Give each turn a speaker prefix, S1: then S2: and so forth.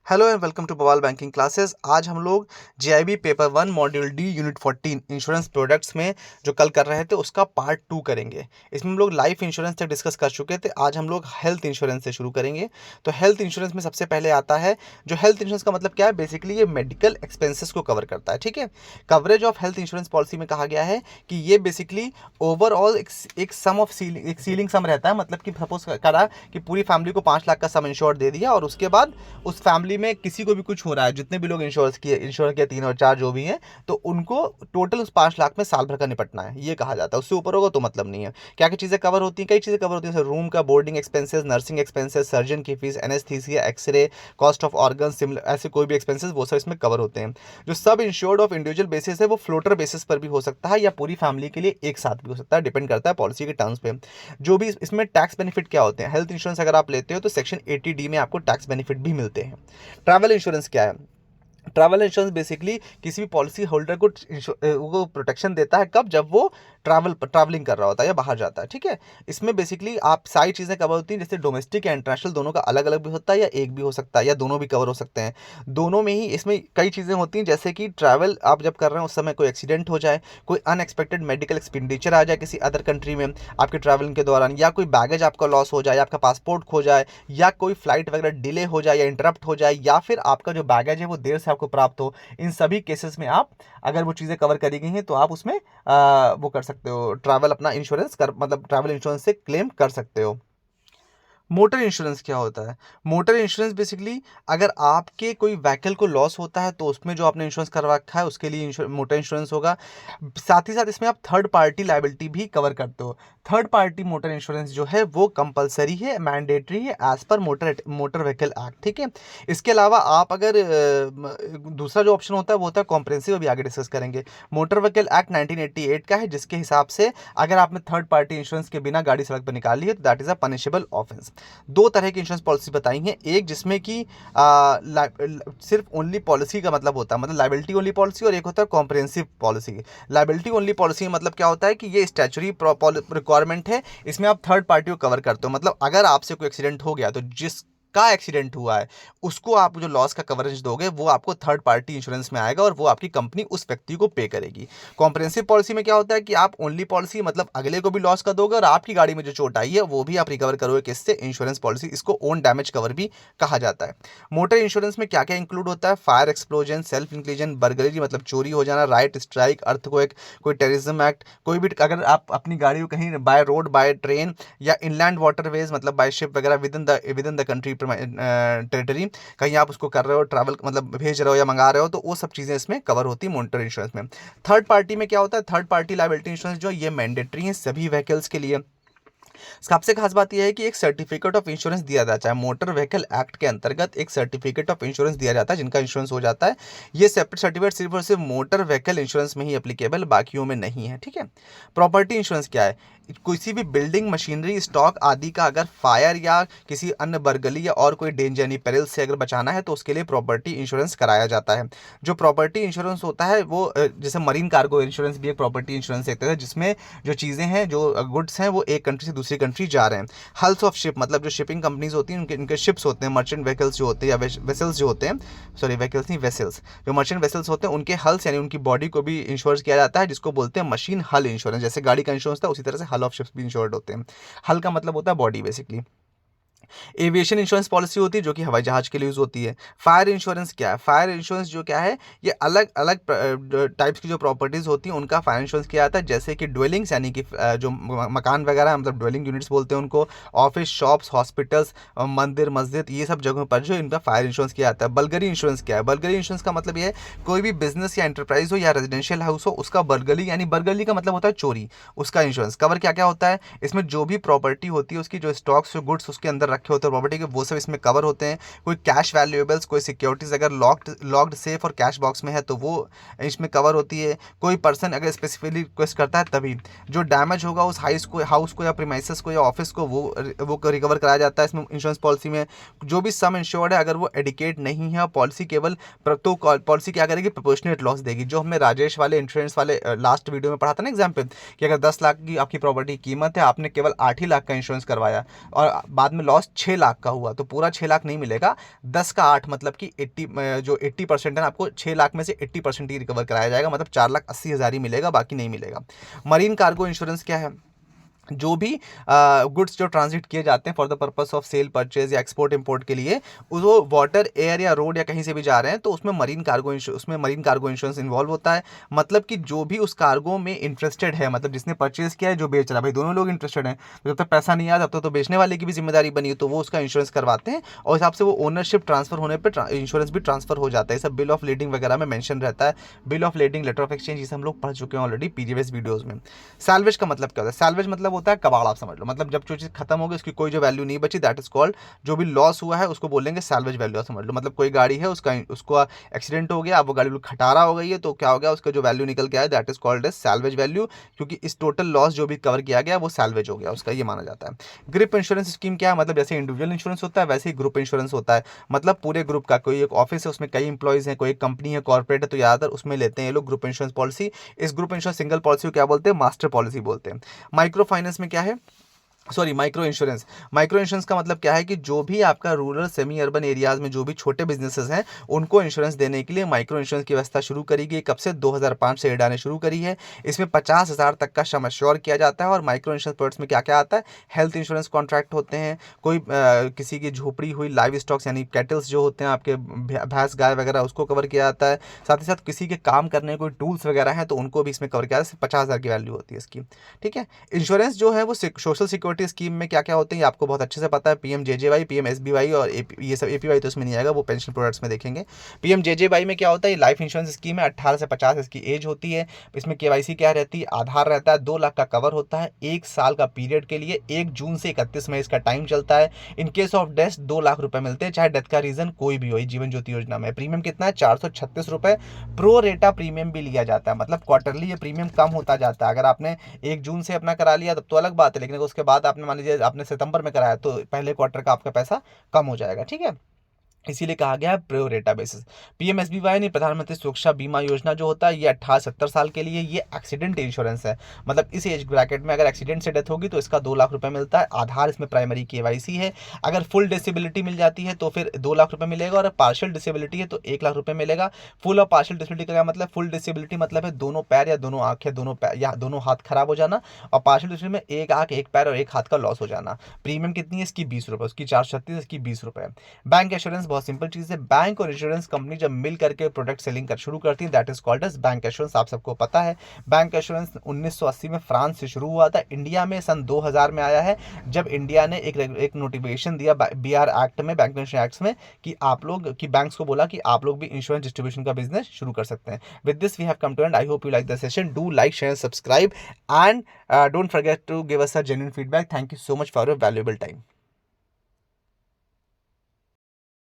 S1: Hello and welcome to बवाल banking classes. आज हम लोग JIB paper 1 module D unit 14 insurance products में जो कल कर रहे थे उसका पार्ट 2 करेंगे। इसमें हम लोग लाइफ इंश्योरेंस तक डिस्कस कर चुके थे। आज हम लोग हेल्थ इंश्योरेंस से शुरू करेंगे। तो हेल्थ इंश्योरेंस में सबसे पहले आता है, जो हेल्थ इंश्योरेंस का मतलब क्या है, बेसिकली ये मेडिकल एक्सपेंसेस को कवर करता है। ठीक है, coverage of health insurance policy में कहा गया है कि ये बेसिकली ओवरऑल एक सम ऑफ सीलिंग, एक सीलिंग सम रहता है। मतलब कि सपोज करा कि पूरी फैमिली को 5 लाख का सम इंश्योर दे दिया और उसके बाद उस फैमिली में किसी को भी कुछ हो रहा है, जितने भी लोग इंश्योर किया 3 और 4 जो भी हैं, तो उनको टोटल उस 5 लाख में साल भर का निपटना है, ये कहा जाता है। उससे ऊपर होगा तो मतलब नहीं है। क्या क्या चीज़ें कवर होती हैं? कई चीज़ें कवर होती हैं, जैसे रूम का, boarding expenses, nursing expenses, surgeon की fees, anaesthesia, x-ray, cost of organ, similar ऐसे कोई भी एक्सपेंसेस वो सब इसमें कवर होते हैं। जो सब इंश्योर्ड ऑफ इंडिविजुअल बेसिस है वो फ्लोटर बेसिस पर भी हो सकता है या पूरी फैमिली के लिए एक साथ भी हो सकता है, डिपेंड करता है पॉलिसी के टर्म्स पे। जो भी इसमें टैक्स बेनिफिट क्या होते हैं, हेल्थ इंश्योरेंस अगर आप लेते हो तो सेक्शन 80D में आपको टैक्स बेनिफिट भी मिलते हैं। ट्रैवल इंश्योरेंस क्या है? ट्रैवल इंश्योरेंस बेसिकली किसी भी पॉलिसी होल्डर को वो प्रोटेक्शन देता है, कब? जब वो ट्रैवलिंग कर रहा होता है या बाहर जाता है। ठीक है, इसमें बेसिकली आप सारी चीज़ें कवर होती हैं, जैसे डोमेस्टिक या इंटरनेशनल दोनों का अलग अलग भी होता है या एक भी हो सकता है या दोनों भी कवर हो सकते हैं। दोनों में ही इसमें कई चीज़ें होती हैं, जैसे कि ट्रैवल आप जब कर रहे हैं उस समय कोई एक्सीडेंट हो जाए, कोई अनएक्सपेक्टेड मेडिकल एक्सपेंडिचर आ जाए किसी अदर कंट्री में आपके ट्रैवलिंग के दौरान, या कोई बैगेज आपका लॉस हो जाए, आपका पासपोर्ट खो जाए, या कोई फ्लाइट वगैरह डिले हो जाए या इंटरप्ट हो जाए, या फिर आपका जो बैगेज है वो देर से आपको प्राप्त हो, इन सभी केसेस में आप, अगर वो चीज़ें कवर करी गई हैं तो आप उसमें वो कर सकते हो, ट्रैवल अपना इंश्योरेंस कर, मतलब ट्रैवल इंश्योरेंस से क्लेम कर सकते हो। मोटर इंश्योरेंस क्या होता है? मोटर इंश्योरेंस बेसिकली अगर आपके कोई व्हीकल को लॉस होता है तो उसमें जो आपने इंश्योरेंस करवा रखा है उसके लिए मोटर इंश्योरेंस होगा। साथ ही साथ इसमें आप थर्ड पार्टी लायबिलिटी भी कवर करते हो। थर्ड पार्टी मोटर इंश्योरेंस जो है वो कंपलसरी है, मैंडेटरी है as per motor vehicle act. ठीक है, इसके अलावा आप अगर दूसरा जो ऑप्शन होता है वो होता है कॉम्प्रिहेंसिव, अभी आगे डिस्कस करेंगे। मोटर व्हीकल एक्ट 1988 का है, जिसके हिसाब से अगर आपने थर्ड पार्टी इंश्योरेंस के बिना गाड़ी सड़क पर निकाली है तो that is a punishable offence. दो तरह की इंश्योरेंस पॉलिसी बताई हैं, एक जिसमें कि सिर्फ ओनली पॉलिसी का मतलब होता है, मतलब लाइबिलिटी ओनली पॉलिसी, और एक होता है comprehensive policy. Liability only policy में मतलब क्या होता है कि ये स्टैच्यूटरी रिक्वायरमेंट है, इसमें आप थर्ड पार्टी को कवर करते हो। मतलब अगर आपसे कोई एक्सीडेंट हो गया तो जिस का एक्सीडेंट हुआ है उसको आप जो लॉस का कवरेज दोगे वो आपको थर्ड पार्टी इंश्योरेंस में आएगा और वो आपकी कंपनी उस व्यक्ति को पे करेगी। कॉम्प्रिहेंसिव पॉलिसी में क्या होता है कि आप ओनली पॉलिसी, मतलब अगले को भी लॉस का दोगे और आपकी गाड़ी में जो चोट आई है वो भी आप रिकवर करोगे किससे? Insurance policy. इसको ओन डैमेज कवर भी कहा जाता है। मोटर इंश्योरेंस में क्या क्या इंक्लूड होता है? फायर एक्सप्लोजन, सेल्फ इंक्लीजन, बर्गलरी मतलब चोरी हो जाना, राइट स्ट्राइक, अर्थक्वेक, कोई टेररिज्म एक्ट, कोई भी अगर आप अपनी गाड़ी को कहीं बाय रोड, बाय ट्रेन या इनलैंड वाटरवेज मतलब बाय शिप वगैरह with in the country territory कहीं आप उसको कर रहे हो, ट्रैवल मतलब भेज रहे हो या मंगा रहे हो, तो वो सब चीज़ें इसमें कवर होती है मोटर इंश्योरेंस में। थर्ड पार्टी में क्या होता है? थर्ड पार्टी लायबिलिटी इंश्योरेंस जो ये मैंडेटरी है सभी व्हीकल्स के लिए। सबसे खास बात यह है कि एक सर्टिफिकेट ऑफ इंश्योरेंस दिया जाता है, मोटर व्हीकल एक्ट के अंतर्गत एक सर्टिफिकेट ऑफ इंश्योरेंस दिया जाता है जिनका इंश्योरेंस हो जाता है। ये सेपरेट सर्टिफिकेट सिर्फ और सिर्फ मोटर व्हीकल इंश्योरेंस में ही एप्लीकेबल, बाकियों में नहीं है। ठीक है, प्रॉपर्टी इंश्योरेंस क्या है? किसी भी बिल्डिंग, मशीनरी, स्टॉक आदि का अगर फायर या किसी अन्य बरगली या और कोई डेंजर यानी पेरिल से अगर बचाना है तो उसके लिए प्रॉपर्टी इंश्योरेंस कराया जाता है। जो प्रॉपर्टी इंश्योरेंस होता है वो जैसे मरीन कार्गो इंश्योरेंस भी एक प्रॉपर्टी इंश्योरेंस एक तरह है, जिसमें जो चीज़ें हैं, जो गुड्स हैं, वो एक कंट्री से दूसरी कंट्री जा रहे हैं। हल्स ऑफ शिप मतलब जो शिपिंग कंपनीज होती हैं उनके शिप्स होते हैं, मर्चेंट व्हीकल्स जो होते हैं या वेसल्स जो होते हैं, सॉरी व्हीकल्स नहीं वेसल्स, जो मर्चेंट वेसल्स होते हैं उनके हल्स यानी उनकी बॉडी को भी इंश्योर किया जाता है, जिसको बोलते हैं मशीन हल इंश्योरेंस। जैसे गाड़ी का इंश्योरेंस था उसी तरह से हल ऑफ शिप्स भी इंश्योर्ड होते हैं। हल का मतलब होता है body basically. Aviation insurance policy होती है जो कि हवाई जहाज के लिए यूज होती है। फायर इंश्योरेंस क्या है? फायर इंश्योरेंस जो क्या है, ये अलग अलग टाइप्स की जो प्रॉपर्टीज होती हैं उनका फायर इंश्योरेंस किया जाता है, जैसे कि ड्वेलिंग्स यानी कि जो मकान वगैरह मतलब ड्वेलिंग यूनिट्स बोलते हैं उनको, ऑफिस, शॉप्स, हॉस्पिटल्स, मंदिर, मस्जिद, ये सब जगहों पर जो इनका फायर इंश्योरेंस किया जाता है। बलगरी इंश्योरेंस क्या है? बलगरी इंश्योरेंस का मतलब ये है कोई भी बिजनेस या एंटरप्राइज हो या रेजिडेंशियल हाउस हो, उसका बलगली यानी बलगली का मतलब होता है चोरी, उसका इंश्योरेंस कवर क्या क्या होता है? इसमें जो भी प्रॉपर्टी होती है उसकी जो स्टॉक्स, जो गुड्स उसके अंदर रखे होते हैं प्रॉपर्टी के, वो सब इसमें कवर होते हैं। कोई कैश वैल्यूएबल्स, कोई सिक्योरिटीज अगर लॉक्ड सेफ और कैश बॉक्स में है तो वो इसमें कवर होती है। कोई पर्सन अगर स्पेसिफिकली रिक्वेस्ट करता है तभी जो डैमेज होगा उस हाउस को या प्रीमाइसेस को या ऑफिस को वो रिकवर कराया जाता है इसमें इंश्योरेंस पॉलिसी में। जो भी सम इंश्योर्ड है अगर वो एडिकेट नहीं है, पॉलिसी केवल तो पॉलिसी क्या करेगी? प्रोपोर्शनेट लॉस देगी। जो हमने राजेश वाले इंश्योरेंस वाले लास्ट वीडियो में पढ़ा था ना एग्जाम्पल, कि अगर 10 लाख की आपकी प्रॉपर्टी की कीमत है, आपने केवल 8 ही लाख का इंश्योरेंस करवाया और बाद में लॉस 6 लाख का हुआ तो पूरा 6 लाख नहीं मिलेगा, 10 का 8 मतलब कि 80% है ना, आपको 6 लाख में से 80% ही रिकवर कराया जाएगा, मतलब 4,80,000 ही मिलेगा, बाकी नहीं मिलेगा। मरीन कार्गो इंश्योरेंस क्या है? जो भी गुड्स जो ट्रांजिट किए जाते हैं for the purpose of cell purchase या एक्सपोर्ट इंपोर्ट के लिए, वो वाटर एयर या रोड या कहीं से भी जा रहे हैं तो उसमें मरीन कार्गो इंश्योरेंस इन्वॉल्व होता है। मतलब कि जो भी उस कार्गो में इंटरेस्टेड है, मतलब जिसने परचेज किया है, जो बेच रहा है, भाई दोनों लोग इंटरेस्टेड हैं, तो जब तक पैसा नहीं आया तब तक तो बेचने वाले की भी जिम्मेदारी बनी है, तो वो उसका इंश्योरेंस करवाते हैं और हिसाब से वो ओनरशिप ट्रांसफर होने पर इंश्योरेंस भी ट्रांसफर हो जाता है। सब बिल ऑफ लीडिंग वगैरह में मेंशन रहता है, bill of leading, letter of exchange, जिसे हम लोग पढ़ चुके हैं ऑलरेडी प्रीवियस वीडियोस में। सैल्वेज का मतलब क्या होता है? सैल्वेज मतलब होता है कबाड़, आप समझ लो, मतलब जब जो चीज़ खत्म हो गई, उसकी कोई जो वैल्यू नहीं बची, दैट इज कॉल्ड, जो भी लॉस हुआ है उसको बोलेंगे सैल्वेज वैल्यू, आप समझ लो। मतलब कोई गाड़ी है, उसको एक्सीडेंट हो गया, अब वो गाड़ी बिल्कुल खटारा हो गई है, तो क्या हो गया, उसका जो वैल्यू निकल के आया, that is called as salvage value, क्योंकि इस टोटल लॉस जो भी कवर किया गया वो सैल्वेज हो गया, उसका ये माना जाता है। ग्रुप इंश्योरेंस स्कीम क्या है? मतलब जैसे इंडिविजुअल इंश्योरेंस होता है वैसे ही ग्रुप इंश्योरेंस होता है, मतलब पूरे ग्रुप का, कोई एक ऑफिस है उसमें कई इंप्लॉइज हैं, कोई एक कंपनी है, कॉर्पोरेट है, तो ज़्यादातर उसमें लेते हैं ये लोग ग्रुप इंश्योरेंस पॉलिसी। इस ग्रुप इंश्योरेंस सिंगल पॉलिसी को क्या बोलते हैं? मास्टर पॉलिसी बोलते हैं। माइक्रो फाइनेंस में क्या है? Sorry, micro insurance. Micro insurance का मतलब क्या है कि जो भी आपका रूरल सेमी अर्बन एरियाज में जो भी छोटे बिजनेसेस हैं, उनको इंश्योरेंस देने के लिए माइक्रो इंश्योरेंस की व्यवस्था शुरू करी गई। कब से? 2005 से एडा ने शुरू करी है। इसमें 50,000 तक का सम एश्योर किया जाता है। और माइक्रो इंश्योरेंस प्रोडक्ट्स में क्या क्या आता है? हेल्थ इंश्योरेंस कॉन्ट्रैक्ट होते हैं, कोई किसी की झोपड़ी हुई लाइव स्टॉक्स यानी कैटल्स जो होते हैं आपके, भैंस गाय वगैरह, उसको कवर किया जाता है। साथ ही साथ किसी के काम करने कोई टूल्स वगैरह हैं तो उनको भी इसमें कवर किया जाता है। 50,000 की वैल्यू होती है इसकी, ठीक है। इंश्योरेंस जो है वो सोशल सिक्योरिटी स्कीम में क्या क्या होते हैं ये आपको बहुत अच्छे से पता है। पीएमजेजेवाई, पीएमएसबीवाई और ये सब, एपीवाई तो इसमें नहीं आएगा, वो पेंशन प्रोडक्ट्स में देखेंगे। पीएमजेजेवाई में क्या होता है? ये लाइफ इंश्योरेंस स्कीम है, 18 से 50 इसकी एज होती है। इसमें केवाईसी क्या रहती है? आधार रहता है, 2 लाख का कवर होता है, 1 साल का पीरियड के लिए, 1 जून से 31 मई इसका टाइम चलता है। In case of death 2 lakh रुपए मिलते हैं, चाहे डेथ का रीजन कोई भी हो। जीवन ज्योति योजना में प्रीमियम कितना है? 436 रुपए। प्रो रेटा प्रीमियम भी लिया जाता है, मतलब क्वार्टरली ये प्रीमियम कम होता जाता है। अगर आपने 1 जून से अपना करा लिया तब तो अलग बात है, लेकिन उसके बाद आपने मान लीजिए आपने सितंबर में कराया तो पहले क्वार्टर का आपका पैसा कम हो जाएगा, ठीक है। इसीलिए कहा गया है प्रो रेटा बेसिस। पीएमएसबीवाई नहीं, प्रधानमंत्री सुरक्षा बीमा योजना जो होता है, ये 18-70 साल के लिए, ये एक्सीडेंट इंश्योरेंस है। मतलब इस एज ब्रैकेट में अगर एक्सीडेंट से डेथ होगी तो इसका 2 लाख रुपए मिलता है। आधार इसमें प्राइमरी केवाईसी है। अगर फुल डिसेबिलिटी मिल जाती है तो फिर 2 लाख रुपए मिलेगा, और पार्शियल डिसेबिलिटी है तो 1 लाख रुपए मिलेगा। फुल और पार्शियल डिसेबिलिटी का क्या मतलब? फुल डिसेबिलिटी मतलब है दोनों पैर या दोनों आंखें, दोनों पैर या दोनों हाथ खराब हो जाना, और पार्शियल डिसेबिलिटी में एक आंख, एक पैर और एक हाथ का लॉस हो जाना। प्रीमियम कितनी है इसकी? 20 रुपए, उसकी 436, इसकी 20 रुपए। बैंक इंश्योरेंस बहुत सिंपल चीज है। बैंक और इंश्योरेंस कंपनी जब मिल करके प्रोडक्ट सेलिंग कर शुरू करती है, that is called as bank insurance, आप सबको पता है। बैंक इंश्योरेंस 1980 में फ्रांस से शुरू हुआ था, इंडिया में सन 2000 में आया है, जब इंडिया ने एक नोटिफिकेशन दिया बीआर एक्ट में, बैंक इंश्योरेंस एक्ट में, कि आप लोग की बैंक्स को बोला कि आप लोग भी इंश्योरेंस डिस्ट्रीब्यूशन का बिजनेस शुरू कर सकते हैं। With this we have come to end. I hope you like the session. Do like, share, subscribe and don't forget to give us a genuine feedback. Thank you so much for your valuable time.